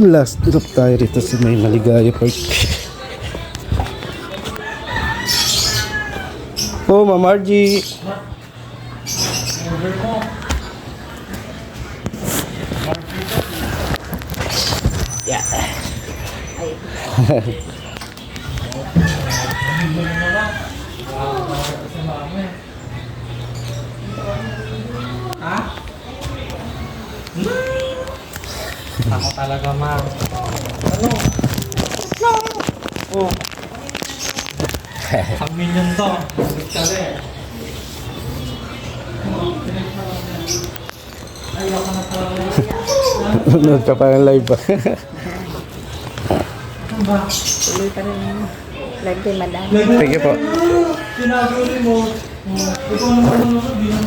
Last drop tayo rito sa may Maligaya Park. Oh, Ma'am Margie. Yeah. Ako talaga, ma'am. Ano? Oh. Kami yun to. Ayoko na talaga. Nanood ka pa ng live ba? Tuloy pa rin live din, madami. Thank you po. Sinaguri mo. Ikaw naman ano, di naman